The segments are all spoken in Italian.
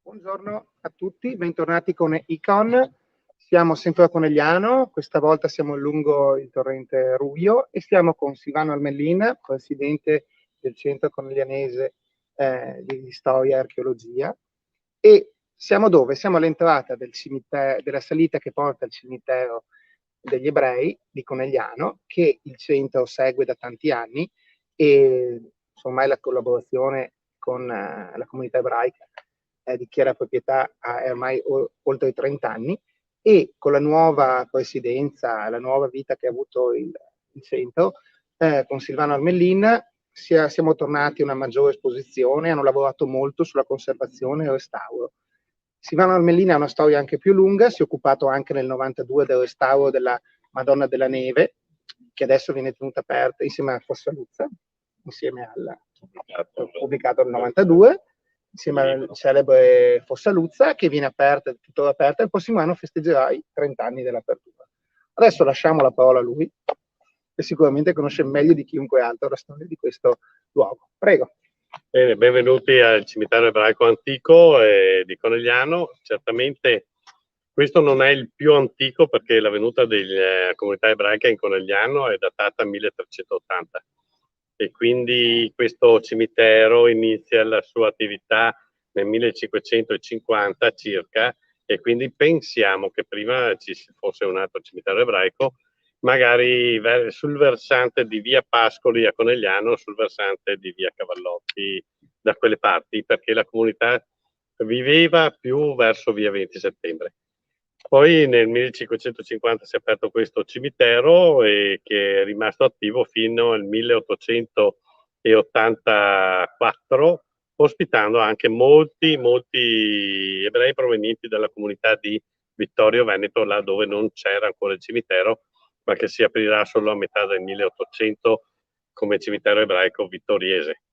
Buongiorno a tutti, bentornati con Icon. Siamo sempre a Conegliano, questa volta siamo lungo il torrente Ruio e stiamo con Silvano Almellin, presidente del Centro Coneglianese di Storia e Archeologia. E siamo dove? Siamo all'entrata del cimitero, della salita che porta al cimitero degli ebrei di Conegliano, che il centro segue da tanti anni e insomma la collaborazione con la comunità ebraica di chi era proprietà è ormai oltre 30 anni, e con la nuova presidenza, la nuova vita che ha avuto il centro, con Silvano Armellin siamo tornati a una maggiore esposizione, hanno lavorato molto sulla conservazione e restauro. Silvano Armellin ha una storia anche più lunga, si è occupato anche nel 92 del restauro della Madonna della Neve, che adesso viene tenuta aperta insieme a Fossaluzza, insieme al pubblicato nel 92, insieme al celebre Fossaluzza, che viene aperta, tuttora aperta, e il prossimo anno festeggerà i 30 anni dell'apertura. Adesso lasciamo la parola a lui, che sicuramente conosce meglio di chiunque altro la storia di questo luogo. Prego. Bene, benvenuti al cimitero ebraico antico di Conegliano. Certamente questo non è il più antico, perché la venuta della comunità ebraica in Conegliano è datata 1380 e quindi questo cimitero inizia la sua attività nel 1550 circa, e quindi pensiamo che prima ci fosse un altro cimitero ebraico, magari sul versante di via Pascoli a Conegliano, sul versante di via Cavallotti da quelle parti, perché la comunità viveva più verso via 20 settembre. Poi nel 1550 si è aperto questo cimitero, che è rimasto attivo fino al 1884, ospitando anche molti ebrei provenienti dalla comunità di Vittorio Veneto, là dove non c'era ancora il cimitero, ma che si aprirà solo a metà del 1800 come cimitero ebraico vittoriese,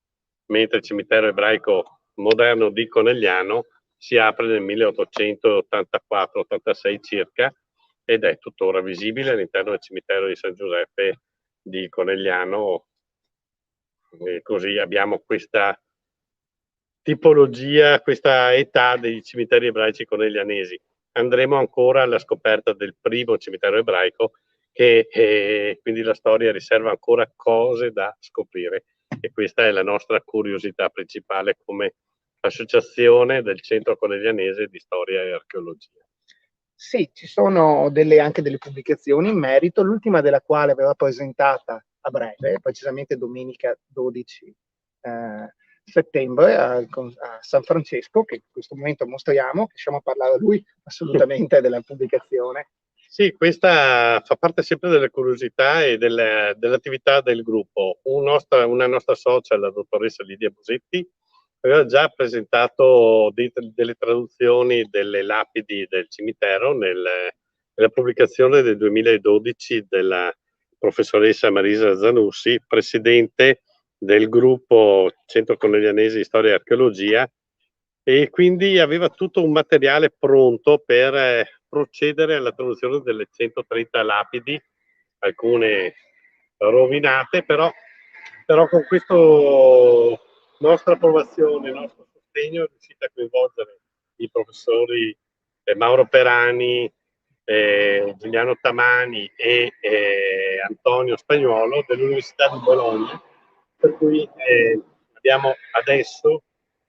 mentre il cimitero ebraico moderno di Conegliano si apre nel 1884-86 circa ed è tuttora visibile all'interno del cimitero di San Giuseppe di Conegliano. E così abbiamo questa tipologia, questa età dei cimiteri ebraici coneglianesi. Andremo ancora alla scoperta del primo cimitero ebraico, che quindi la storia riserva ancora cose da scoprire, e questa è la nostra curiosità principale come associazione del Centro Coneglianese di Storia e Archeologia. Sì, ci sono anche delle pubblicazioni in merito, l'ultima della quale verrà presentata a breve, precisamente domenica 12 settembre a San Francesco, che in questo momento mostriamo, lasciamo parlare a lui assolutamente della pubblicazione. Sì, questa fa parte sempre delle curiosità e dell'attività del gruppo. Una nostra socia, la dottoressa Lidia Bosetti, aveva già presentato delle traduzioni delle lapidi del cimitero nella pubblicazione del 2012 della professoressa Marisa Zanussi, presidente del gruppo Centro Coneglianese di Storia e Archeologia, e quindi aveva tutto un materiale pronto per procedere alla traduzione delle 130 lapidi, alcune rovinate, però con questa nostra approvazione, il nostro sostegno è riuscita a coinvolgere i professori Mauro Perani, Giuliano Tamani e Antonio Spagnuolo dell'Università di Bologna, per cui abbiamo adesso,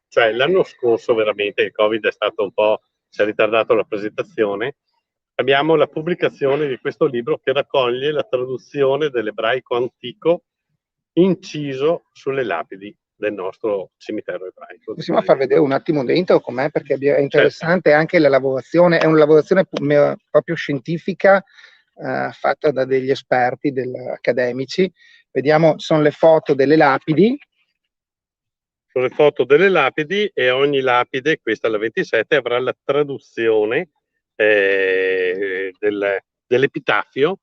cioè l'anno scorso veramente il Covid è stato un po', si è ritardato la presentazione, abbiamo la pubblicazione di questo libro che raccoglie la traduzione dell'ebraico antico inciso sulle lapidi del nostro cimitero ebraico. Possiamo far vedere un attimo dentro com'è, perché è interessante. Certo. Anche la lavorazione, è una lavorazione proprio scientifica, fatta da degli esperti accademici. Vediamo, sono le foto delle lapidi. Sono le foto delle lapidi, e ogni lapide, questa è la 27, avrà la traduzione dell'epitafio,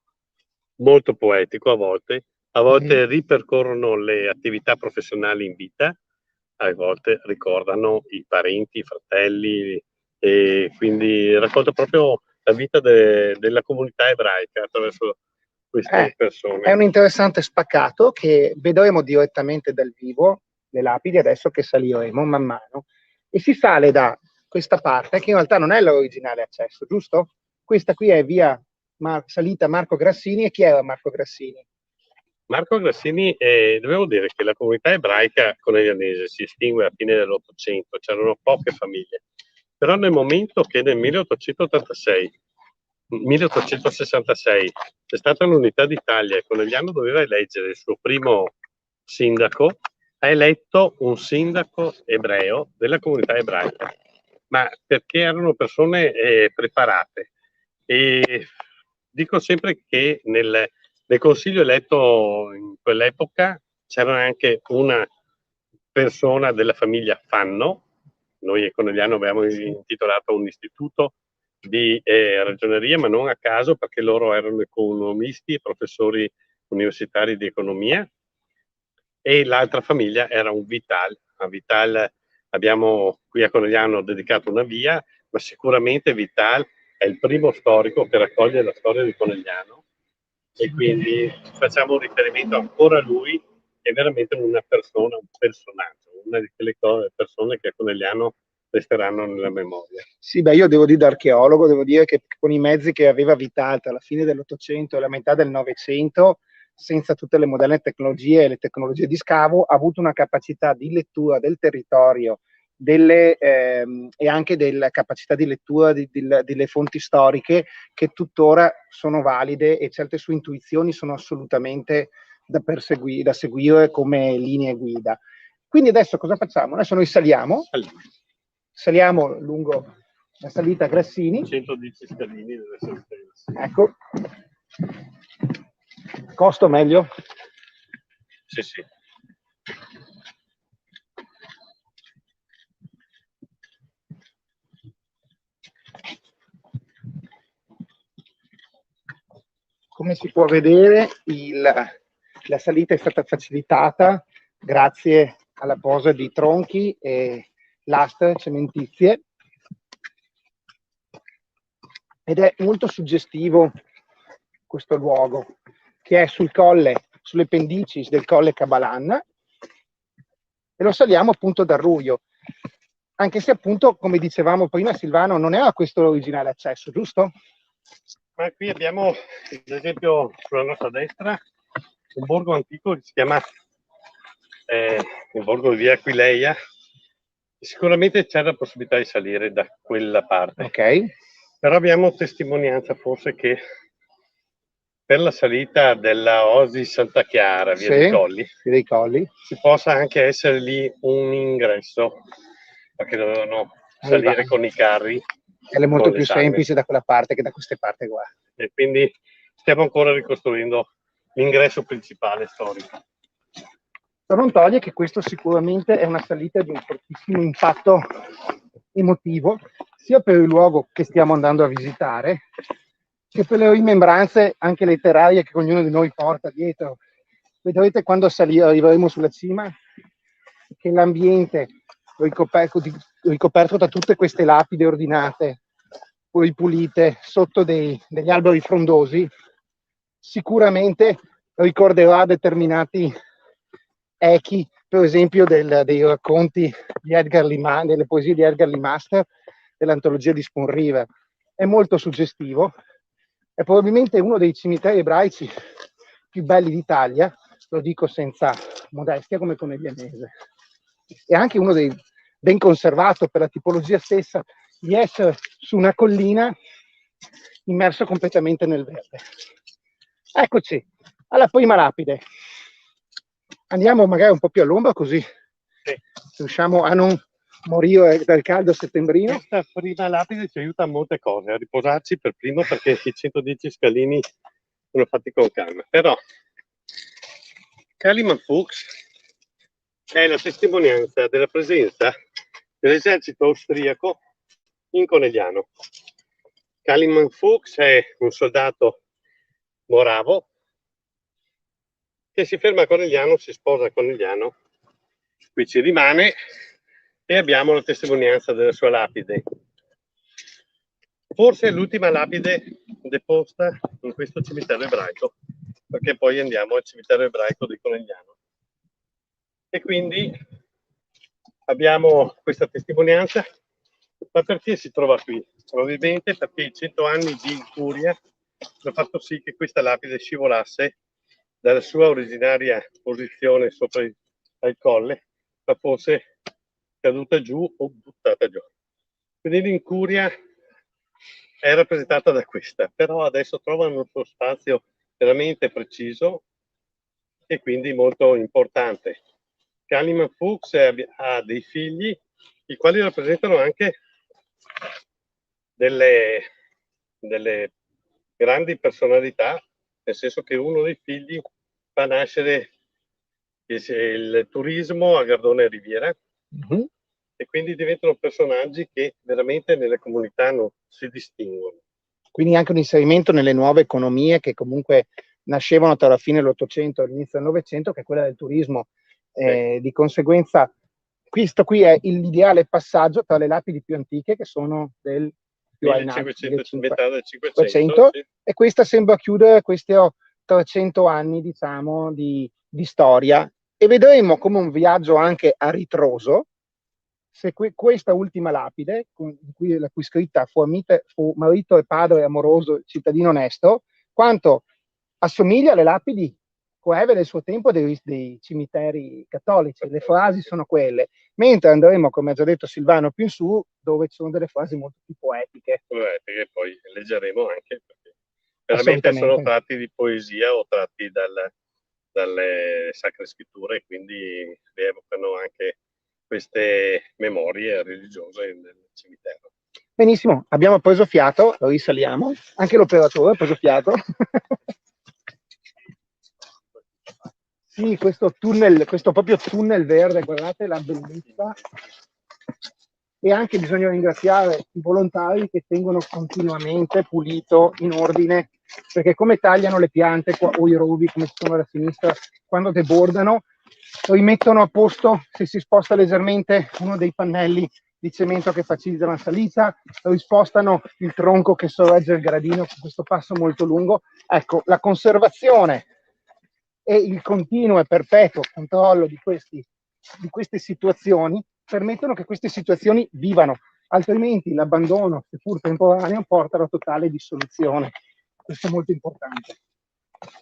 molto poetico a volte ripercorrono le attività professionali in vita, a volte ricordano i parenti, i fratelli, e quindi racconta proprio la vita della comunità ebraica attraverso queste persone. È un interessante spaccato che vedremo direttamente dal vivo, le lapidi, adesso che saliremo man mano, e si sale da questa parte, che in realtà non è l'originale accesso, giusto? Questa qui è via salita Marco Grassini. E chi era Marco Grassini? Marco Grassini, dovevo dire che la comunità ebraica coneglianese si estingue alla fine dell'Ottocento, c'erano poche famiglie, però nel momento che nel 1866 c'è stata l'unità d'Italia e Conegliano doveva eleggere il suo primo sindaco, ha eletto un sindaco ebreo della comunità ebraica, ma perché erano persone preparate. E dico sempre che nel consiglio eletto in quell'epoca c'era anche una persona della famiglia Fanno. Noi a Conegliano abbiamo intitolato un istituto di ragioneria, ma non a caso, perché loro erano economisti e professori universitari di economia, e l'altra famiglia era un Vital. A Vital abbiamo qui a Conegliano dedicato una via, ma sicuramente Vital è il primo storico che raccoglie la storia di Conegliano, e quindi facciamo un riferimento ancora a lui. È veramente una persona, un personaggio, una di quelle persone che a Conegliano resteranno nella memoria. Sì, beh, io devo dire da archeologo, devo dire che con i mezzi che aveva Vital tra la fine dell'Ottocento e la metà del Novecento, senza tutte le moderne tecnologie e le tecnologie di scavo, ha avuto una capacità di lettura del territorio e anche della capacità di lettura delle fonti storiche, che tuttora sono valide, e certe sue intuizioni sono assolutamente da seguire come linee guida. Quindi adesso cosa facciamo? Adesso noi saliamo lungo la salita Grassini. 110 scalini della salita Grassini. Ecco. Costo meglio? Sì, sì. Come si può vedere, la salita è stata facilitata grazie alla posa di tronchi e lastre cementizie, ed è molto suggestivo questo luogo, che è sul colle, sulle pendici del colle Cabalan, e lo saliamo appunto dal Ruio, anche se appunto, come dicevamo prima, Silvano, non era questo l'originale accesso, giusto? Ma qui abbiamo, ad esempio, sulla nostra destra un borgo antico che si chiama il borgo di Via Aquileia. Sicuramente c'è la possibilità di salire da quella parte. Ok. Però abbiamo testimonianza forse che per la salita della Osi Santa Chiara, via dei Colli, ci possa anche essere lì un ingresso, perché dovevano salire con i carri. È molto più semplice da quella parte che da queste parti qua. E quindi stiamo ancora ricostruendo l'ingresso principale storico. Non toglie che questo sicuramente è una salita di un fortissimo impatto emotivo, sia per il luogo che stiamo andando a visitare, che per le rimembranze anche letterarie che ognuno di noi porta dietro. Vedrete quando arriveremo sulla cima che l'ambiente ricoperto da tutte queste lapidi ordinate, poi pulite, sotto degli alberi frondosi, sicuramente ricorderà determinati echi, per esempio dei racconti di Edgar Lee, delle poesie di Edgar Lee Master, dell'antologia di Spoon River. È molto suggestivo, è probabilmente uno dei cimiteri ebraici più belli d'Italia, lo dico senza modestia, come Coneglianese. È anche uno dei ben conservato, per la tipologia stessa di essere su una collina immerso completamente nel verde. Eccoci alla prima lapide. Andiamo magari un po' più all'ombra, così riusciamo a non morire dal caldo settembrino. Questa prima lapide ci aiuta a molte cose, a riposarci per primo, perché i 110 scalini sono fatti con calma. Però Kaliman Fuchs è la testimonianza della presenza dell'esercito austriaco in Conegliano. Kaliman Fuchs è un soldato moravo che si ferma a Conegliano, si sposa a Conegliano, qui ci rimane, e abbiamo la testimonianza della sua lapide. Forse è l'ultima lapide deposta in questo cimitero ebraico, perché poi andiamo al cimitero ebraico di Conegliano. E quindi abbiamo questa testimonianza Ma perché si trova qui? Probabilmente perché i 100 anni di incuria hanno fatto sì che questa lapide scivolasse dalla sua originaria posizione sopra al colle, ma fosse caduta giù o buttata giù. Quindi l'incuria è rappresentata da questa, però adesso trovano il suo spazio veramente preciso e quindi molto importante. Kaliman Fuchs ha dei figli, i quali rappresentano anche delle grandi personalità, nel senso che uno dei figli fa nascere il turismo a Gardone Riviera, e quindi diventano personaggi che veramente nelle comunità non si distinguono. Quindi anche un inserimento nelle nuove economie che comunque nascevano tra la fine dell'Ottocento e l'inizio del Novecento, che è quella del turismo. Di conseguenza, questo qui è l'ideale passaggio tra le lapidi più antiche, che sono del più 1500, sì. E questa sembra chiudere questi 300 anni, diciamo, di storia. E vedremo come un viaggio anche a ritroso, se questa ultima lapide, la cui scritta fu marito e padre amoroso, cittadino onesto, quanto assomiglia alle lapidi coeve del suo tempo dei cimiteri cattolici. Le frasi sono quelle, mentre andremo, come ha già detto Silvano, più in su, dove ci sono delle frasi molto più poetiche. Poetiche, poi leggeremo anche, perché veramente sono tratti di poesia o tratti dalle sacre scritture, quindi rievocano anche queste memorie religiose nel cimitero. Benissimo, abbiamo preso fiato, lo risaliamo, anche l'operatore ha preso fiato. Sì, questo proprio tunnel verde, guardate la bellezza. E anche bisogna ringraziare i volontari che tengono continuamente pulito, in ordine, perché come tagliano le piante o i rovi, come si sono alla sinistra, quando debordano, rimettono a posto, se si sposta leggermente uno dei pannelli di cemento che facilita la salita, rispostano il tronco che sorregge il gradino con questo passo molto lungo. Ecco, la conservazione e il continuo e perpetuo controllo di queste situazioni permettono che queste situazioni vivano, altrimenti l'abbandono, seppur temporaneo, porta alla totale dissoluzione. Questo è molto importante.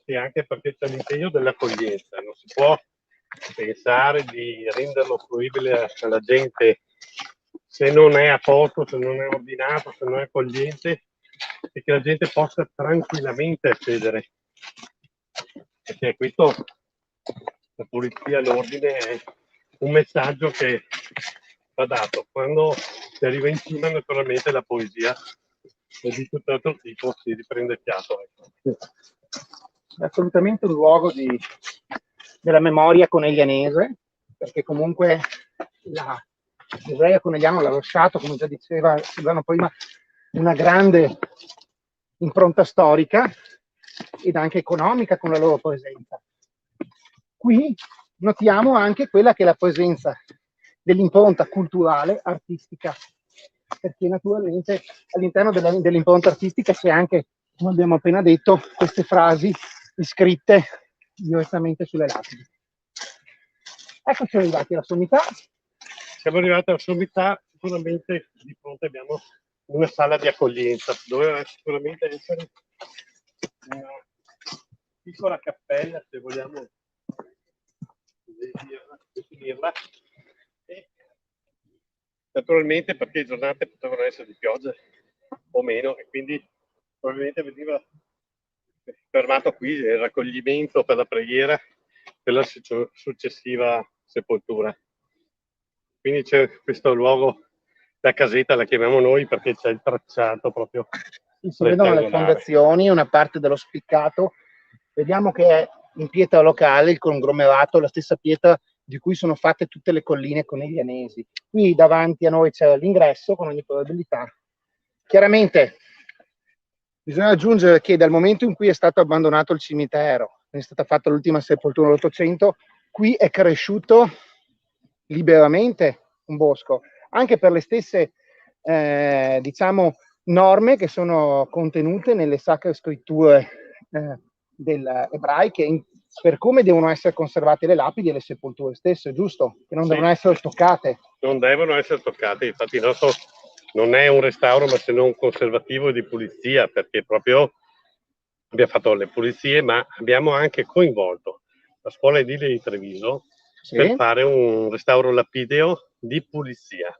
E anche perché c'è l'impegno dell'accoglienza, non si può pensare di renderlo fruibile alla gente se non è a posto, se non è ordinato, se non è accogliente, e che la gente possa tranquillamente accedere. Perché questo, la pulizia, l'ordine è un messaggio che va dato. Quando si arriva in cima, naturalmente la poesia di tutt'altro tipo si riprende fiato. È assolutamente un luogo della memoria coneglianese, perché comunque l'Ebreo Conegliano l'ha lasciato, come già diceva Silvano prima, una grande impronta storica ed anche economica con la loro presenza. Qui notiamo anche quella che è la presenza dell'impronta culturale, artistica, perché naturalmente all'interno dell'impronta artistica c'è anche, come abbiamo appena detto, queste frasi scritte direttamente sulle lapidi. Eccoci arrivati alla sommità. Siamo arrivati alla sommità, sicuramente di fronte abbiamo una sala di accoglienza, doveva sicuramente essere una piccola cappella, se vogliamo definirla, e naturalmente perché le giornate potevano essere di pioggia o meno, e quindi probabilmente veniva fermato qui il raccoglimento per la preghiera per la successiva sepoltura. Quindi c'è questo luogo, la casetta la chiamiamo noi perché c'è il tracciato proprio. Si vedono le fondazioni, una parte dello spiccato. Vediamo che è in pietra locale il conglomerato, la stessa pietra di cui sono fatte tutte le colline coneglianesi. Qui davanti a noi c'è l'ingresso, con ogni probabilità. Chiaramente bisogna aggiungere che dal momento in cui è stato abbandonato il cimitero, è stata fatta l'ultima sepoltura nell'Ottocento, qui è cresciuto liberamente un bosco, anche per le stesse diciamo norme che sono contenute nelle sacre scritture ebraiche, per come devono essere conservate le lapidi e le sepolture stesse, giusto? Che non devono essere toccate. Non devono essere toccate, infatti il nostro non è un restauro ma se non conservativo e di pulizia, perché proprio abbiamo fatto le pulizie, ma abbiamo anche coinvolto la scuola edile di Treviso per fare un restauro lapideo di pulizia.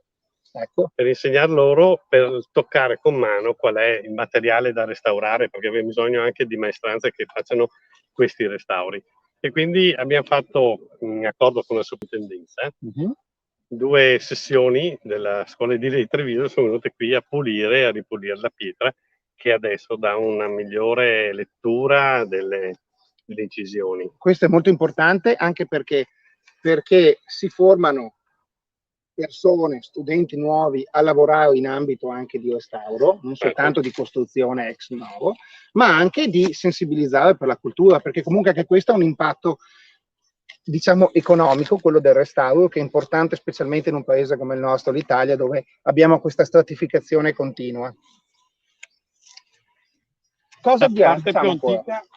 Ecco. Per insegnar loro, per toccare con mano qual è il materiale da restaurare, perché abbiamo bisogno anche di maestranze che facciano questi restauri. E quindi abbiamo fatto, in accordo con la sovrintendenza, 2 sessioni della scuola edile di Treviso sono venute qui a pulire e a ripulire la pietra, che adesso dà una migliore lettura delle incisioni. Questo è molto importante anche perché si formano persone, studenti nuovi a lavorare in ambito anche di restauro, non soltanto di costruzione ex novo, ma anche di sensibilizzare per la cultura, perché comunque anche questo ha un impatto, diciamo, economico, quello del restauro, che è importante specialmente in un paese come il nostro, l'Italia, dove abbiamo questa stratificazione continua. Cosa abbiamo?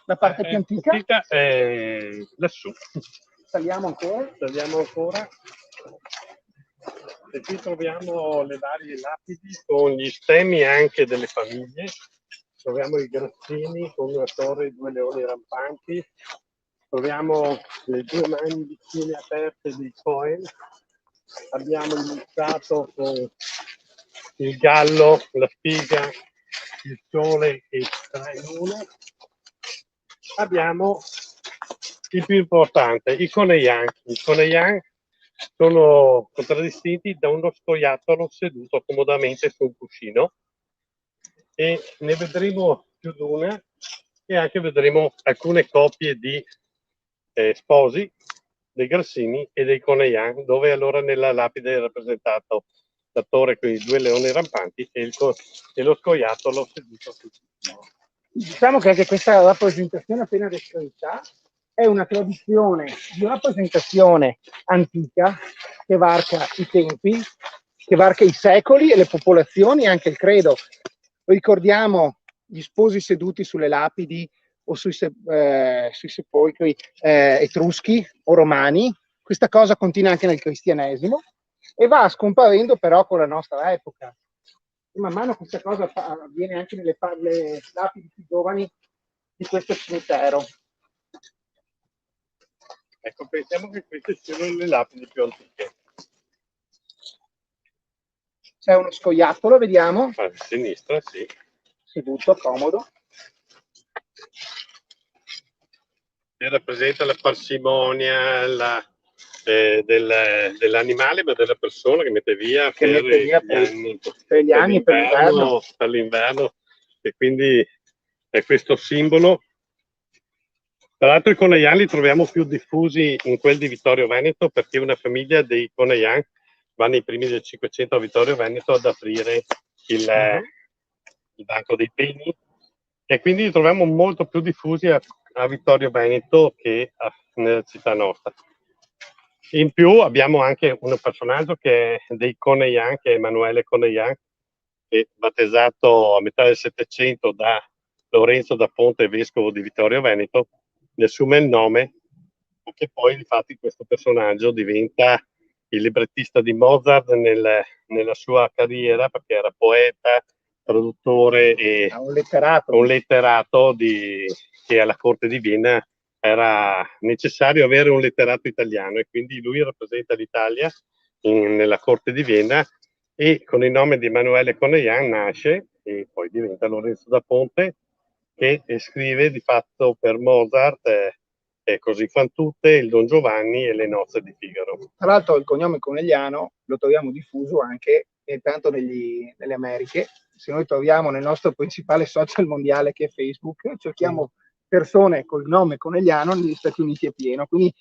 La parte più antica è lassù. Saliamo ancora? Saliamo ancora. E qui troviamo le varie lapidi con gli stemmi anche delle famiglie. Troviamo i grassini con una torre e 2 leoni rampanti. Troviamo le 2 mani vicine aperte dei Cohen. Abbiamo illustrato con il gallo, la spiga, il sole e 3 lune. Abbiamo il più importante, i Coneyan. I Coneyan sono contraddistinti da uno scoiattolo seduto comodamente su un cuscino, e ne vedremo più di una, e anche vedremo alcune coppie di sposi dei Grassini e dei Coneyan, dove allora nella lapide è rappresentato la torre con i 2 leoni rampanti e lo scoiattolo seduto sul cuscino. Diciamo che anche questa rappresentazione appena descritta è una tradizione di rappresentazione antica che varca i tempi, che varca i secoli e le popolazioni e anche il credo. Ricordiamo gli sposi seduti sulle lapidi o sui sepolcri etruschi o romani. Questa cosa continua anche nel cristianesimo e va scomparendo però con la nostra epoca. E man mano questa cosa avviene anche nelle lapidi più giovani di questo cimitero. Ecco, pensiamo che queste siano le lapidi più antiche. C'è uno scoiattolo, vediamo. A sinistra, sì. Seduto, comodo. Che rappresenta la parsimonia dell'animale, ma della persona che mette via per gli anni, per l'inverno. E quindi è questo simbolo. Tra l'altro i Coneyan li troviamo più diffusi in quel di Vittorio Veneto, perché una famiglia dei Coneyan va nei primi del 500 a Vittorio Veneto ad aprire il Banco dei Pegni, e quindi li troviamo molto più diffusi a Vittorio Veneto che nella città nostra. In più abbiamo anche un personaggio che è dei Coneyan, che è Emanuele Coneyan, che è battezzato a metà del Settecento da Lorenzo da Ponte, vescovo di Vittorio Veneto, ne assume il nome, perché poi infatti questo personaggio diventa il librettista di Mozart nella sua carriera, perché era poeta, traduttore e un letterato che alla corte di Vienna era necessario avere un letterato italiano, e quindi lui rappresenta l'Italia nella corte di Vienna, e con il nome di Emanuele Coneyan nasce e poi diventa Lorenzo da Ponte, che scrive di fatto per Mozart Così fan tutte, il Don Giovanni e le nozze di Figaro. Tra l'altro il cognome Conegliano lo troviamo diffuso anche tanto nelle Americhe. Se noi troviamo nel nostro principale social mondiale che è Facebook, cerchiamo persone col nome Conegliano, negli Stati Uniti è pieno, quindi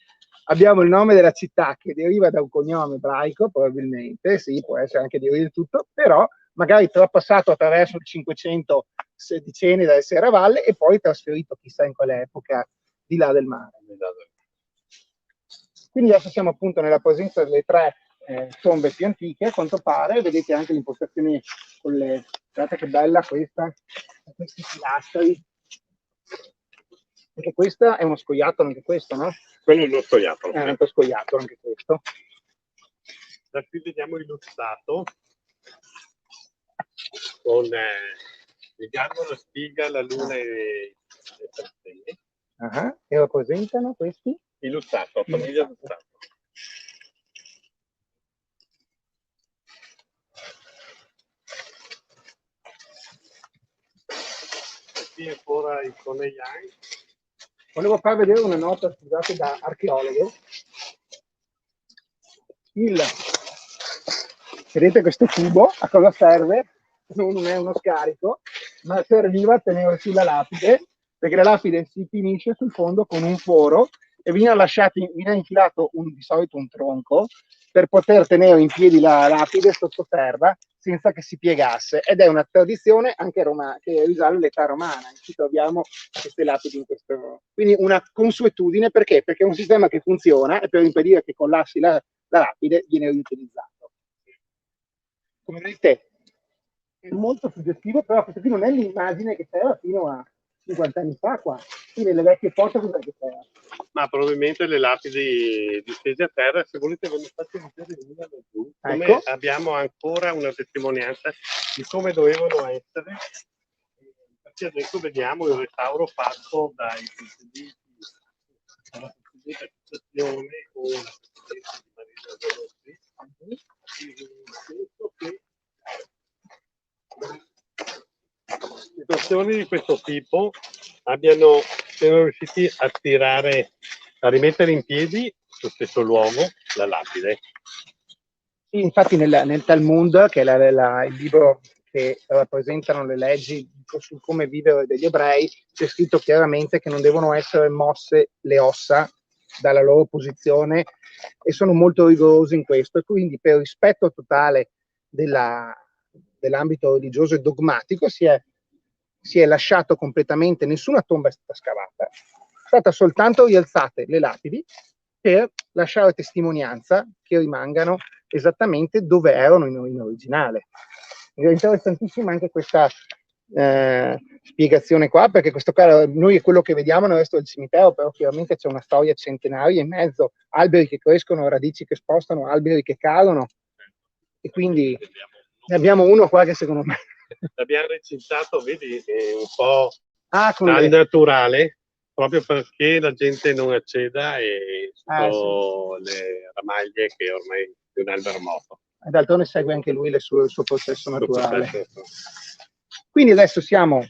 abbiamo il nome della città che deriva da un cognome ebraico, probabilmente, sì, può essere anche di tutto, però magari trapassato attraverso il 500 sedicenne da Serravalle e poi trasferito chissà in quale epoca di là del mare. Quindi adesso siamo appunto nella presenza delle 3 tombe più antiche, a quanto pare. Vedete anche l'impostazione con le... Guardate che bella questa, questi pilastri. Anche questa è uno scoiattolo, anche questo, no? Quello è uno scoiattolo. È uno scoiattolo anche questo. Da qui vediamo illustrato con il gallo, la spiga, la luna e le stelle. E rappresentano questi? Il Lussato, famiglia Lussato. Qui ancora il Conegliani. Volevo far vedere una nota, scusate, da archeologo. Vedete questo tubo a cosa serve? Non è uno scarico, ma serviva a tenere su la lapide, perché la lapide si finisce sul fondo con un foro e viene infilato di solito un tronco per poter tenere in piedi la lapide sottoterra senza che si piegasse, ed è una tradizione anche che risale all'età romana. Ci troviamo queste lapidi in questo, quindi una consuetudine. Perché? Perché è un sistema che funziona e per impedire che collassi la lapide viene riutilizzato. Come vedete è molto suggestivo, però questo qui non è l'immagine che c'era fino a 50 anni fa qua. Qui nelle vecchie foto cos'è che c'era? Ma probabilmente le lapidi distese a terra, se volete ve ne faccio vedere una da giù, come Ecco. abbiamo ancora una testimonianza di come dovevano essere, perché adesso vediamo il restauro fatto dai precedenti, dalla precedente associazione o la precedente di Marina Zalossi, penso che situazioni di questo tipo siano riusciti a rimettere in piedi sullo stesso luogo la lapide. Sì, infatti nel Talmud, che è il libro che rappresentano le leggi su come vivere degli ebrei, c'è scritto chiaramente che non devono essere mosse le ossa dalla loro posizione, e sono molto rigorosi in questo, e quindi per rispetto totale dell'ambito religioso e dogmatico si è lasciato completamente, nessuna tomba è stata scavata, è stata soltanto rialzate le lapidi per lasciare testimonianza che rimangano esattamente dove erano in originale. È interessantissima anche questa spiegazione qua, perché questo qua, noi è quello che vediamo nel resto del cimitero, però chiaramente c'è una storia centenaria in mezzo, alberi che crescono, radici che spostano, alberi che cadono, e quindi ne abbiamo uno qua che secondo me l'abbiamo recintato, vedi, un po' al naturale, proprio perché la gente non acceda e sì. le ramaglie che ormai è un albero morto. E d'altronde segue anche lui il suo processo naturale. Quindi adesso scendiamo.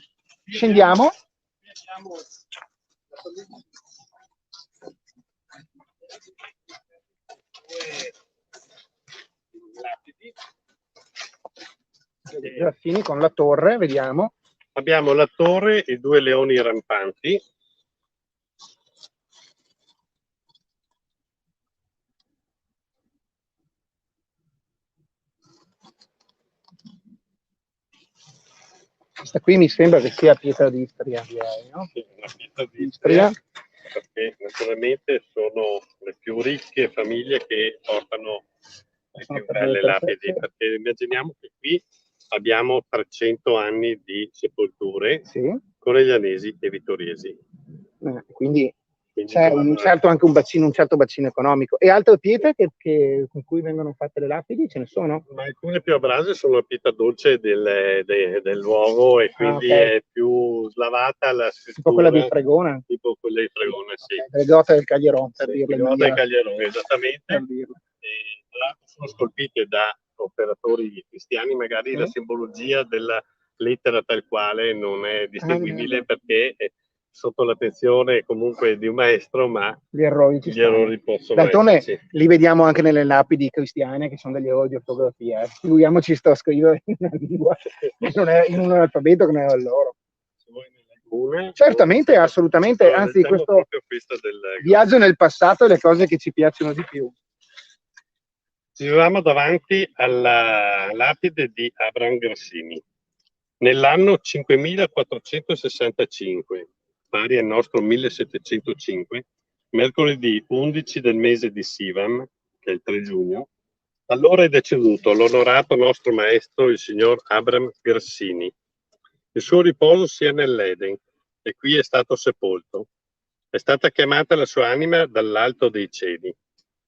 Graffini con la torre, vediamo. Abbiamo la torre e due leoni rampanti. Questa qui mi sembra che sia pietra di Istria, direi, no? Sì, una pietra di Istria, perché naturalmente sono le più ricche famiglie che portano le più belle lapidi, perché immaginiamo che qui abbiamo 300 anni di sepolture, sì, coneglianesi e vittoriesi. Quindi c'è anche un certo bacino economico. E altre pietre con cui vengono fatte le lapidi ce ne sono? Ma alcune più a base sono la pietra dolce del luogo, e quindi è più slavata la scrittura. Tipo quella di Fregona? Tipo quella di Fregona, sì. Delle grotte del Caglieron, per dirlo. Le grotte del Caglieron, esattamente. E tra l'altro sono scolpite da operatori cristiani, magari la simbologia della lettera tal quale non è distinguibile perché è sotto l'attenzione comunque di un maestro, ma gli errori possono esserci. Li vediamo anche nelle lapidi cristiane, che sono degli errori di ortografia. Figuriamoci sto a scrivere in una lingua che non è in un alfabeto che non era il loro. Certamente, assolutamente, anzi questo viaggio nel passato è le cose che ci piacciono di più. Ci troviamo davanti alla lapide di Abraham Grassini nell'anno 5465, pari al nostro 1705, mercoledì 11 del mese di Sivan, che è il 3 giugno. Allora è deceduto l'onorato nostro maestro, il signor Abraham Grassini. Il suo riposo sia nell'Eden, e qui è stato sepolto. È stata chiamata la sua anima dall'alto dei cieli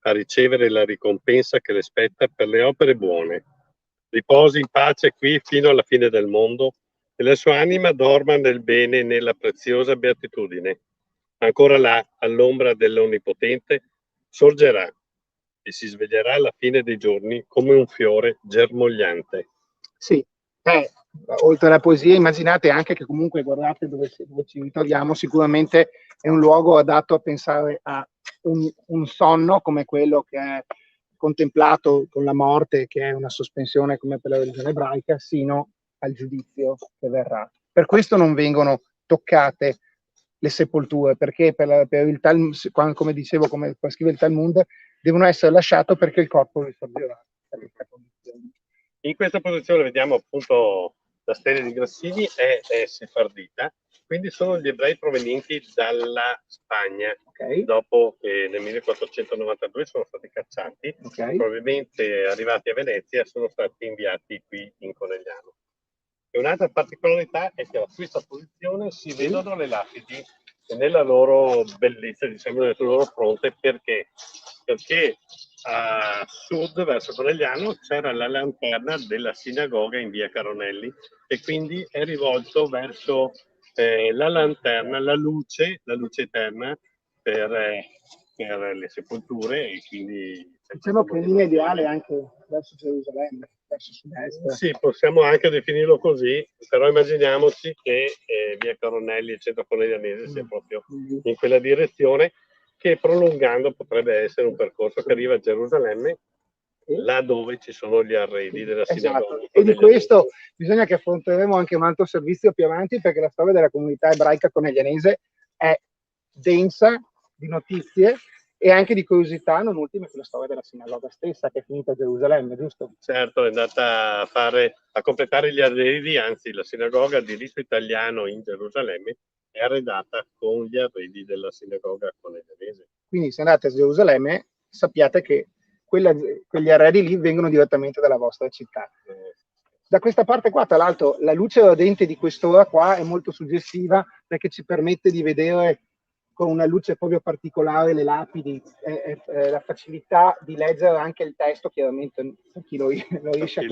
a ricevere la ricompensa che le spetta per le opere buone, riposi in pace qui fino alla fine del mondo e la sua anima dorma nel bene e nella preziosa beatitudine. Ancora là, all'ombra dell'Onnipotente, sorgerà e si sveglierà alla fine dei giorni come un fiore germogliante. Sì, oltre alla poesia, immaginate anche che comunque, guardate dove ci ritroviamo, sicuramente è un luogo adatto a pensare a un sonno come quello che è contemplato con la morte, che è una sospensione come per la religione ebraica, sino al giudizio che verrà. Per questo non vengono toccate le sepolture, perché per il Talmud, come dicevo, come scrive il Talmud, devono essere lasciate perché il corpo risorgerà. In questa posizione vediamo appunto la stele di Grassini è sefardita, quindi sono gli ebrei provenienti dalla Spagna, dopo che nel 1492 sono stati cacciati, probabilmente arrivati a Venezia sono stati inviati qui in Conegliano. E un'altra particolarità è che a questa posizione si vedono le lapidi nella loro bellezza, diciamo, nel loro fronte, perché a sud, verso Conegliano, c'era la lanterna della sinagoga in via Caronelli e quindi è rivolto verso la lanterna, la luce eterna per le sepolture e quindi... Diciamo che in linea ideale anche verso Gerusalemme, verso sud-est. Sì, possiamo anche definirlo così, però immaginiamoci che via Coronelli e centro Coneglianese sia proprio in quella direzione, che prolungando potrebbe essere un percorso che arriva a Gerusalemme, là dove ci sono gli arredi della sinagoga. Esatto. E di questo bisogna che affronteremo anche un altro servizio più avanti, perché la storia della comunità ebraica coneglianese è densa di notizie e anche di curiosità, non ultima che la storia della sinagoga stessa, che è finita a Gerusalemme, giusto? Certo, è andata a completare gli arredi, anzi la sinagoga di rito italiano in Gerusalemme è arredata con gli arredi della sinagoga coneglianese. Quindi se andate a Gerusalemme sappiate che quegli arredi lì vengono direttamente dalla vostra città. Da questa parte qua, tra l'altro, la luce ardente di quest'ora qua è molto suggestiva perché ci permette di vedere con una luce proprio particolare le lapidi, la facilità di leggere anche il testo, chiaramente per chi lo riesce a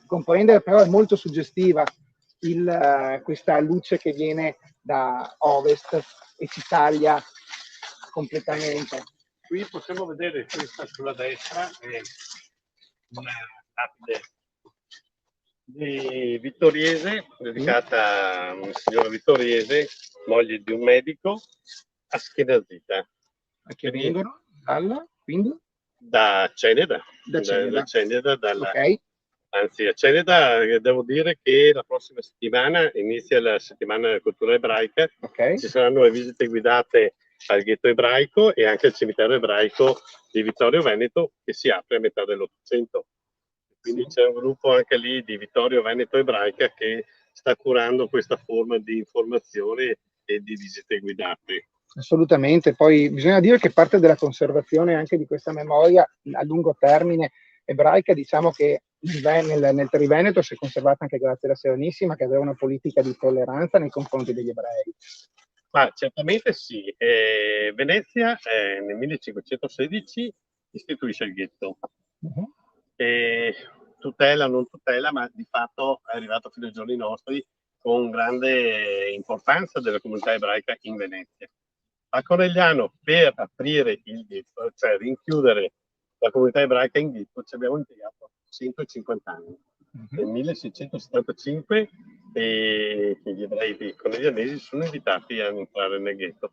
comprendere, però è molto suggestiva questa luce che viene da ovest e ci taglia completamente. Qui possiamo vedere questa sulla destra, è una lapide di Vittoriese, dedicata a una signora vittoriese, moglie di un medico, Aschenazita. A che vengono? Quindi? Da Ceneda. Anzi, a Ceneda devo dire che la prossima settimana inizia la settimana della cultura ebraica. Ci saranno le visite guidate al ghetto ebraico e anche al cimitero ebraico di Vittorio Veneto, che si apre a metà dell'Ottocento. Quindi c'è un gruppo anche lì di Vittorio Veneto ebraica che sta curando questa forma di informazione e di visite guidate. Assolutamente, poi bisogna dire che parte della conservazione anche di questa memoria a lungo termine ebraica, diciamo che nel Triveneto si è conservata anche grazie alla Serenissima, che aveva una politica di tolleranza nei confronti degli ebrei. Ma certamente sì. Venezia nel 1516 istituisce il ghetto. E tutela, non tutela, ma di fatto è arrivato fino ai giorni nostri con grande importanza della comunità ebraica in Venezia. A Conegliano, per aprire il ghetto, cioè rinchiudere la comunità ebraica in ghetto, ci abbiamo impiegato 150 anni. Nel 1675 gli ebrei coneglianesi sono invitati a entrare nel ghetto.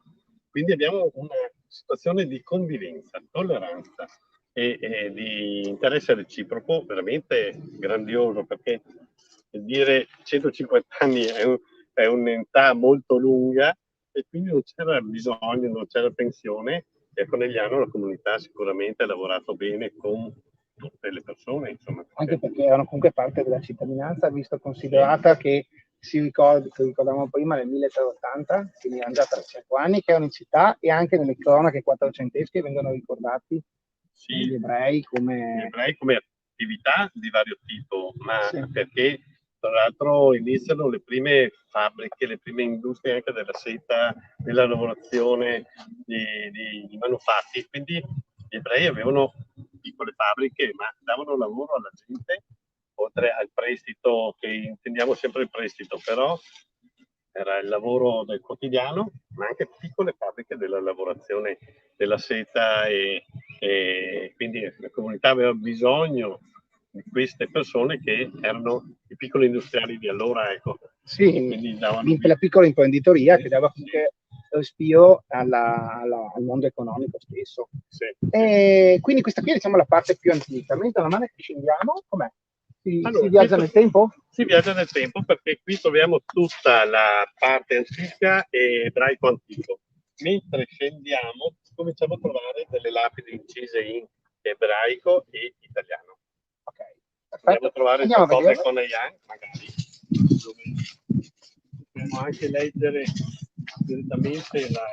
Quindi abbiamo una situazione di convivenza, tolleranza e di interesse reciproco veramente grandioso, perché dire 150 anni è un'età molto lunga e quindi non c'era bisogno, non c'era tensione, e a Conegliano la comunità sicuramente ha lavorato bene con tutte le persone, insomma. Anche perché erano comunque parte della cittadinanza, visto considerata che ricordavamo prima nel 1380, quindi erano già 300 anni che erano in città, e anche nelle cronache quattrocentesche vengono ricordati gli ebrei come attività di vario tipo, ma perché tra l'altro iniziano le prime fabbriche, le prime industrie anche della seta, della lavorazione di manufatti, quindi gli ebrei avevano piccole fabbriche, ma davano lavoro alla gente, oltre al prestito, che intendiamo sempre il prestito, però era il lavoro del quotidiano, ma anche piccole fabbriche della lavorazione della seta e quindi la comunità aveva bisogno di queste persone che erano i piccoli industriali di allora, ecco. Sì, la piccola imprenditoria che dava anche respiro al mondo economico stesso. Sì. E quindi questa qui è, diciamo, la parte più antica. Mentre man mano che scendiamo, com'è? Allora, si viaggia nel tempo? Si viaggia nel tempo perché qui troviamo tutta la parte antica e ebraico antico. Mentre scendiamo cominciamo a trovare delle lapidi incise in ebraico e italiano. Ok, andiamo a trovare Giacobbe Coneglian, magari, dove possiamo anche leggere direttamente la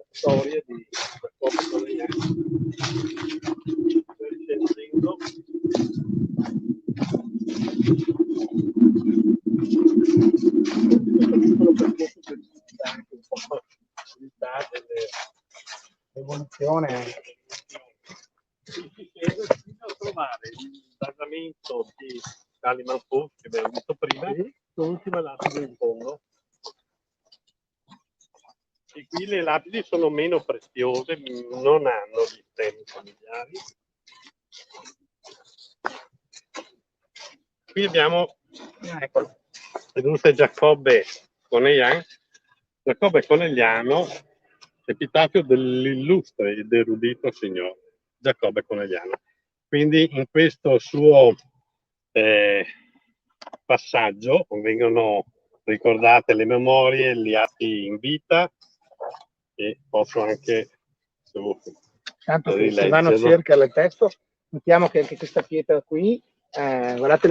storia di Giacobbe Coneglian. Scendendo. L'evoluzione. Fino a trovare il basamento di Kaliman Fuchs che abbiamo visto prima, l'ultima lapide in fondo. E qui le lapidi sono meno preziose, non hanno gli stemmi familiari. Qui abbiamo l'industria Giacobbe Coneglian. Giacobbe Conegliano, epitafio dell'illustre ed erudito signor Giacobbe Conegliano. Quindi in questo suo passaggio vengono ricordate le memorie, gli atti in vita, e posso anche tanto che Silvano cerca il testo, notiamo che anche questa pietra qui, guardate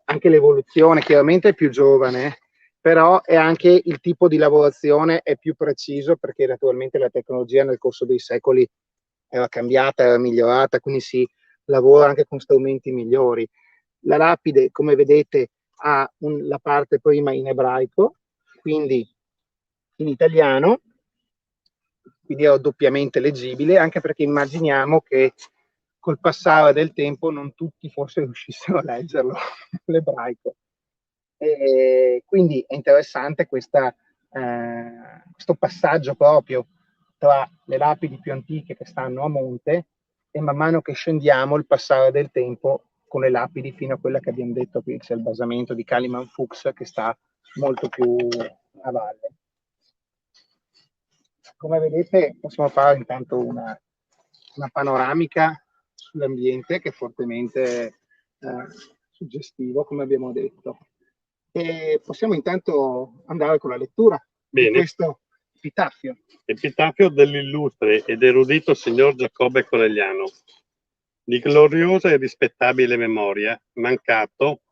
anche l'evoluzione, chiaramente è più giovane, però è anche il tipo di lavorazione è più preciso, perché naturalmente la tecnologia nel corso dei secoli era cambiata, era migliorata, quindi si lavora anche con strumenti migliori. La lapide, come vedete, ha la parte prima in ebraico, quindi in italiano, quindi è doppiamente leggibile, anche perché immaginiamo che col passare del tempo non tutti forse riuscissero a leggerlo l'ebraico. Quindi è interessante questo passaggio proprio tra le lapidi più antiche che stanno a monte e man mano che scendiamo il passare del tempo con le lapidi fino a quella che abbiamo detto qui, c'è il basamento di Kaliman Fuchs che sta molto più a valle. Come vedete possiamo fare intanto una panoramica sull'ambiente che è fortemente suggestivo, come abbiamo detto. E possiamo intanto andare con la lettura di questo epitafio. Epitafio dell'illustre ed erudito signor Giacobbe Conegliano, di gloriosa e rispettabile memoria, mancato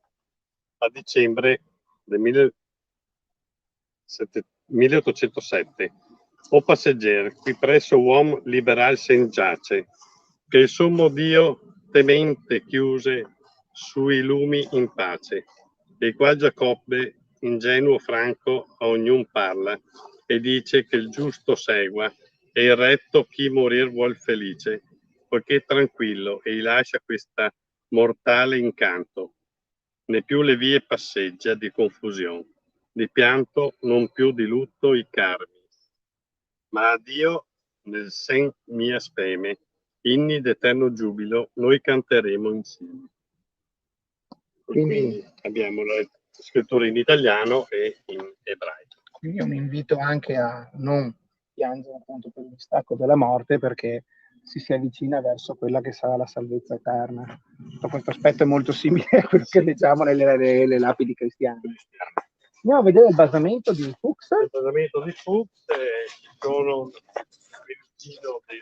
a dicembre del 1807. O passeggero, qui presso uom liberal sen giace, che il sommo Dio temente chiuse sui lumi in pace, e qua Giacobbe, ingenuo franco, a ognun parla, e dice che il giusto segua, e il retto chi morir vuol felice, poiché tranquillo e lascia questa mortale incanto, né più le vie passeggia di confusione, di pianto non più di lutto i carmi, ma a Dio nel sen mia speme, inni d'eterno giubilo, noi canteremo insieme. Quindi abbiamo la scrittura in italiano e in ebraico. Quindi un invito anche a non piangere appunto per il distacco della morte, perché si avvicina verso quella che sarà la salvezza eterna. Questo aspetto è molto simile a quello che leggiamo nelle lapidi cristiane. Andiamo a vedere il basamento di Fuchs. Il basamento di Fuchs sono il vicino del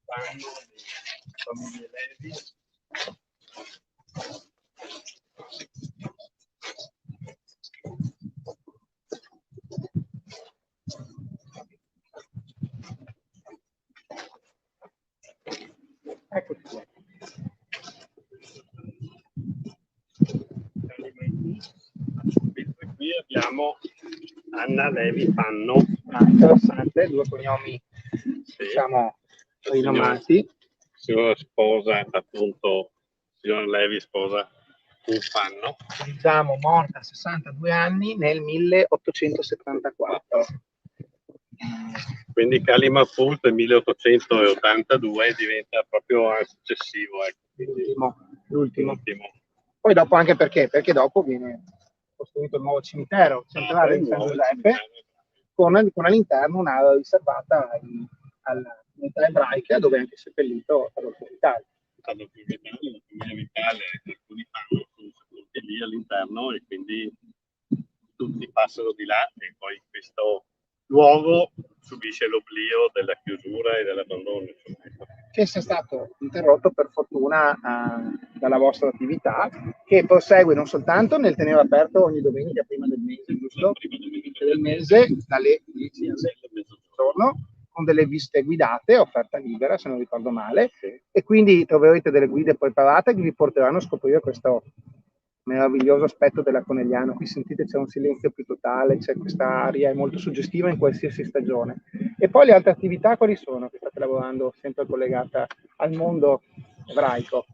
panno di famiglie Levi. Eccoci qua. Qui abbiamo Anna Levi Panno. Interessante, due cognomi, diciamo, rinomati. Sua sposa, appunto, signora Levi sposa un fanno. Diciamo morta a 62 anni nel 1874. Quindi Kalima Fult del 1882 diventa proprio successivo. L'ultimo. Poi dopo anche perché dopo viene costruito il nuovo cimitero centrale di San Giuseppe con all'interno un'area riservata alla comunità ebraica dove è anche seppellito Adolfo Vitale. Adolfo Vitale, la famiglia Vitale, alcuni fanno sono sepolti lì all'interno e quindi tutti passano di là e poi questo luogo subisce l'oblio della chiusura e dell'abbandono. Che sia stato interrotto per fortuna dalla vostra attività, che prosegue non soltanto nel tenere aperto ogni domenica prima del mese, giusto? Prima del mese, dalle 10 alle mezzogiorno, con delle visite guidate, offerta libera se non ricordo male, e quindi troverete delle guide preparate che vi porteranno a scoprire questo meraviglioso aspetto della Conegliano. Qui sentite c'è un silenzio più totale, c'è questa aria, è molto suggestiva in qualsiasi stagione. E poi le altre attività quali sono che state lavorando sempre collegata al mondo ebraico?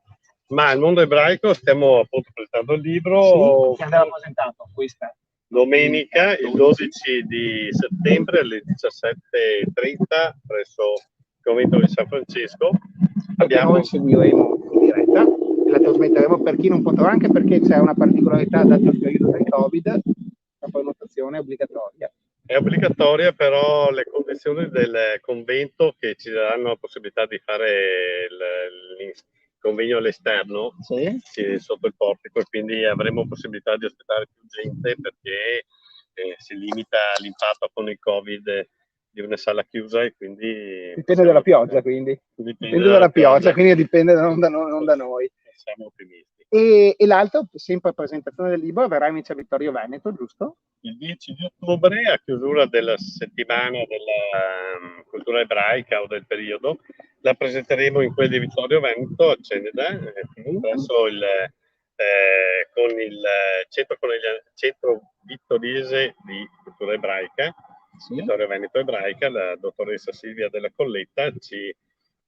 Ma al mondo ebraico stiamo appunto presentando il libro. Sì, che andava presentato questa domenica, il 12 di settembre alle 17:30 presso il convento di San Francesco. Noi seguiremo in diretta e la trasmetteremo per chi non potrà, anche perché c'è una particolarità dato il periodo del Covid, la prenotazione è obbligatoria. È obbligatoria, però le condizioni del convento che ci daranno la possibilità di fare il convegno all'esterno, sotto il portico, e quindi avremo possibilità di ospitare più gente perché si limita l'impatto con il Covid di una sala chiusa e quindi... Dipende dalla pioggia, quindi. Dipende dalla pioggia, quindi dipende non da noi. Siamo ottimisti. E l'altro, sempre presentazione del libro, verrà in Via Vittorio Veneto, giusto? Il 10 di ottobre, a chiusura della settimana della cultura ebraica o del periodo, la presenteremo in quel di Vittorio Veneto a Ceneda, presso con il centro vittoriese di cultura ebraica, Vittorio Veneto ebraica. La dottoressa Silvia della Colletta ci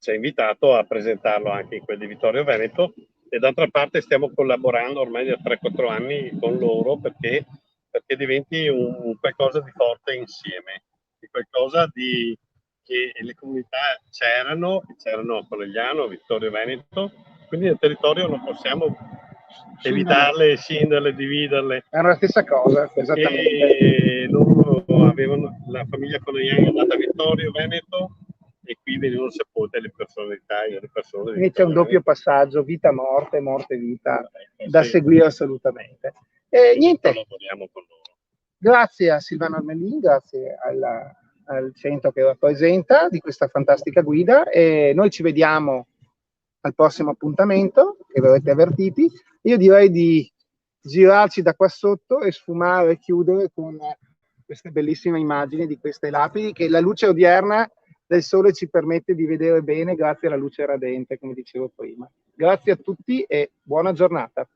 ha invitato a presentarlo anche in quel di Vittorio Veneto, e d'altra parte stiamo collaborando ormai da 3-4 anni con loro perché diventi un qualcosa di forte insieme, di qualcosa di che le comunità c'erano a Conegliano, Vittorio Veneto, quindi nel territorio non possiamo evitarle, scinderle, dividerle. È la stessa cosa, esattamente. E loro avevano, la famiglia Conegliano è andata a Vittorio Veneto e qui venivano sepolte le personalità e le persone. Quindi c'è un doppio passaggio, vita-morte, morte-vita, da seguire assolutamente. Niente. Lavoriamo con loro. Grazie a Silvano Armelin, grazie al centro che rappresenta di questa fantastica guida, e noi ci vediamo al prossimo appuntamento, che verrete avvertiti. Io direi di girarci da qua sotto e sfumare e chiudere con queste bellissime immagini di queste lapidi che la luce odierna del sole ci permette di vedere bene grazie alla luce radente, come dicevo prima. Grazie a tutti e buona giornata.